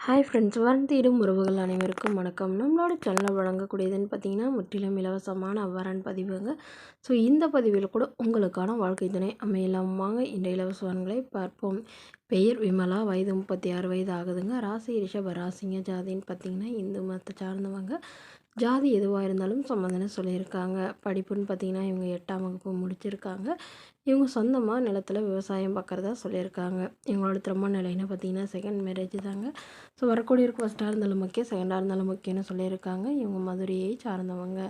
Hi friends, தேடும் உறவுகள் அனைவருக்கும் வணக்கம். நம்மளோட சேனலில் வழங்கக்கூடியதுன்னு பார்த்தீங்கன்னா முற்றிலும் இலவசமான அவ்வாறான பதிவுங்க. ஸோ இந்த பதிவில் கூட உங்களுக்கான வாழ்க்கை துணை அமையலாம். வாங்க இந்த இலவசவான்களை பார்ப்போம். பெயர் விமலா, வயது 36 வயது ஆகுதுங்க. ராசி ரிஷப ராசிங்க. ஜாதின்னு பார்த்தீங்கன்னா இந்து மதத்தை சார்ந்தவங்க. ஜாதி எதுவாக இருந்தாலும் சம்மந்தம்னு சொல்லியிருக்காங்க. படிப்புன்னு பார்த்தீங்கன்னா இவங்க 8ஆம் வகுப்பு முடிச்சிருக்காங்க. இவங்க சொந்தமாக நிலத்தில் விவசாயம் பார்க்குறதா சொல்லியிருக்காங்க. இவங்களோட திருமண நிலைன்னு பார்த்தீங்கன்னா செகண்ட் மேரேஜ் தாங்க. ஸோ வரக்கூடியவருக்கு ஃபஸ்ட்டாக இருந்தாலும் முக்கியம், செகண்டாக இருந்தாலும் முக்கியம்னு சொல்லியிருக்காங்க. இவங்க மதுரையை சார்ந்தவங்க.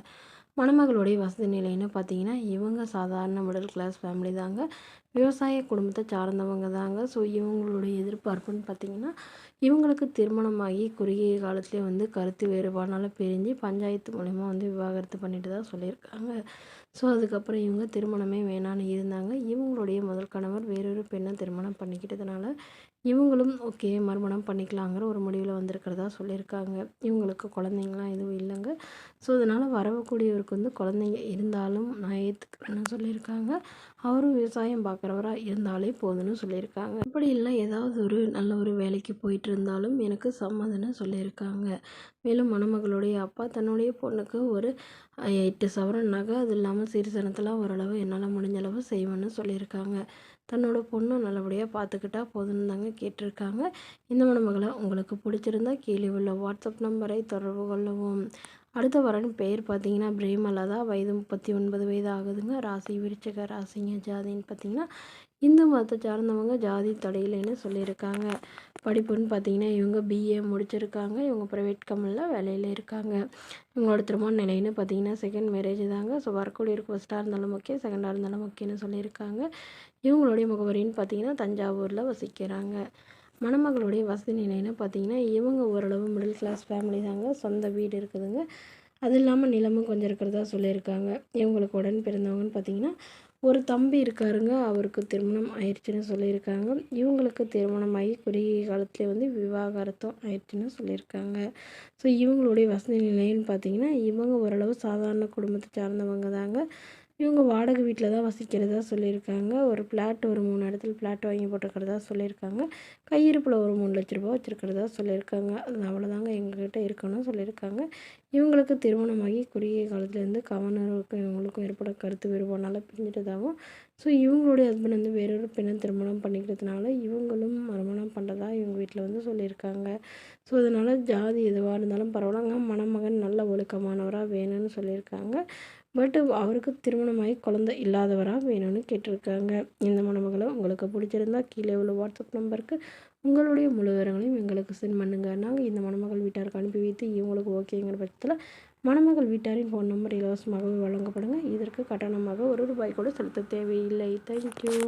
மணமகளுடைய வசதி நிலைன்னு பார்த்தீங்கன்னா இவங்க சாதாரண மிடில் கிளாஸ் ஃபேமிலி தாங்க. விவசாய குடும்பத்தை சார்ந்தவங்க தாங்க. ஸோ இவங்களுடைய எதிர்பார்ப்புன்னு பார்த்தீங்கன்னா இவங்களுக்கு திருமணமாகி குறுகிய காலத்துலேயே கருத்து வேறுபாடுனால பிரிஞ்சு பஞ்சாயத்து மூலிமா விவாகரத்து பண்ணிட்டு தான் சொல்லியிருக்காங்க. ஸோ அதுக்கப்புறம் இவங்க திருமணமே வேணான்னு இருந்தாங்க. இவங்களுடைய முதல் கணவர் வேறொரு பெண்ணை திருமணம் பண்ணிக்கிட்டதுனால இவங்களும் ஓகே மறுமணம் பண்ணிக்கலாங்கிற ஒரு முடிவில் வந்திருக்கிறதா சொல்லியிருக்காங்க. இவங்களுக்கு குழந்தைங்களாம் எதுவும் இல்லைங்க. ஸோ அதனால் வரக்கூடியவருக்கு குழந்தைங்க இருந்தாலும் நான் ஏற்றுக்கிறேன்னு சொல்லியிருக்காங்க. அவரும் விவசாயம் பார்க்குறவராக இருந்தாலே போதும்னு சொல்லியிருக்காங்க. அப்படி இல்லை ஏதாவது ஒரு நல்ல ஒரு வேலைக்கு போயிட்டு இருந்தாலும் எனக்கு சம்மதம்னு சொல்லியிருக்காங்க. மேலும் மணமகளுடைய அப்பா தன்னுடைய பொண்ணுக்கு ஒரு 8 சவரன் நகை, அது இல்லாமல் சீர்சனத்தெல்லாம் ஓரளவு என்னால் முடிஞ்ச அளவு செய்வேன்னு சொல்லியிருக்காங்க. தன்னோட பொண்ணை நல்லபடியாக பார்த்துக்கிட்டா போதும்னு தாங்க கேட்டிருக்காங்க. இந்த மணமகளை உங்களுக்கு பிடிச்சிருந்தா கீழே உள்ள வாட்ஸ்அப் நம்பரை தொடர்பு கொள்ளவும். அடுத்த வரன் பெயர் பார்த்தீங்கன்னா பிரேமலதா, வயது 39 வயது ஆகுதுங்க. ராசி விருச்சிக ராசிங்க. ஜாதின்னு பார்த்தீங்கன்னா இந்து மதத்தை சார்ந்தவங்க. ஜாதி தடையில்லைன்னு சொல்லியிருக்காங்க. படிப்புன்னு பார்த்தீங்கன்னா இவங்க பிஏ முடிச்சிருக்காங்க. இவங்க ப்ரைவேட் கம்பெனியில் வேலையில் இருக்காங்க. இவங்களோட திருமண நிலைன்னு பார்த்தீங்கன்னா செகண்ட் மேரேஜ் தாங்க. ஸோ வரக்கூடியவருக்கு ஃபஸ்ட்டாக இருந்தாலும் ஓகே, செகண்டாக இருந்தாலும் ஓகேன்னு சொல்லியிருக்காங்க. இவங்களுடைய முகவரின்னு பார்த்தீங்கன்னா தஞ்சாவூரில் வசிக்கிறாங்க. மணமகளுடைய வசதி நிலைன்னு பார்த்தீங்கன்னா இவங்க ஓரளவு மிடில் கிளாஸ் ஃபேமிலி தாங்க. சொந்த வீடு இருக்குதுங்க. அது இல்லாமல் நிலமும் கொஞ்சம் இருக்கிறதா சொல்லியிருக்காங்க. இவங்களுக்கு உடன் பிறந்தவங்கன்னு பார்த்தீங்கன்னா ஒரு தம்பி இருக்காருங்க. அவருக்கு திருமணம் ஆயிடுச்சுன்னு சொல்லியிருக்காங்க. இவங்களுக்கு திருமணமாகி குறுகிய காலத்துலேயே விவாகரத்தும் ஆயிடுச்சுன்னு சொல்லியிருக்காங்க. ஸோ இவங்களுடைய வசதி நிலைன்னு பார்த்தீங்கன்னா இவங்க ஓரளவு சாதாரண குடும்பத்தை சார்ந்தவங்க தாங்க. இவங்க வாடகை வீட்டில் தான் வசிக்கிறதா சொல்லியிருக்காங்க. ஒரு ஃப்ளாட், ஒரு 3 இடத்துல ஃப்ளாட் வாங்கி போட்டிருக்கிறதா சொல்லியிருக்காங்க. கையிருப்பில் ஒரு 3 லட்ச ரூபா வச்சுருக்கிறதா சொல்லியிருக்காங்க. அது அவ்வளோதாங்க எங்ககிட்ட இருக்கணும்னு சொல்லியிருக்காங்க. இவங்களுக்கு திருமணமாகி குறுகிய காலத்துலேருந்து கணவருக்கும் இவங்களுக்கும் ஏற்பட கருத்து வேறுபாடுனால பிரிஞ்சிட்டதாகவும், ஸோ இவங்களுடைய ஹஸ்பண்ட் வேறொரு பெண்ணை திருமணம் பண்ணிக்கிறதுனால இவங்களும் மறுமணம் பண்ணுறதா இவங்க வீட்டில் சொல்லியிருக்காங்க. ஸோ அதனால் ஜாதி எதுவாக இருந்தாலும் பரவாயில்லங்க, மணமகன் நல்ல ஒழுக்கமானவராக வேணும்னு சொல்லியிருக்காங்க. அவருக்கு திருமணமாகி குழந்தை இல்லாதவராக வேணும்னு கேட்டிருக்காங்க. இந்த மணமகளை உங்களுக்கு பிடிச்சிருந்தா கீழே உள்ள வாட்ஸ்அப் நம்பருக்கு உங்களுடைய முழு விவரங்களையும் எங்களுக்கு சென்ட் பண்ணுங்க. நாங்கள் இந்த மணமகள் வீட்டாருக்கு அனுப்பி வைத்து இவங்களுக்கு ஓகேங்கிற பட்சத்தில் மணமகள் வீட்டாரின் ஃபோன் நம்பர் இலவசமாகவே வழங்கப்படுங்க. இதற்கு கட்டணமாக 1 ரூபாய் கூட செலுத்த தேவையில்லை. தேங்க்யூ.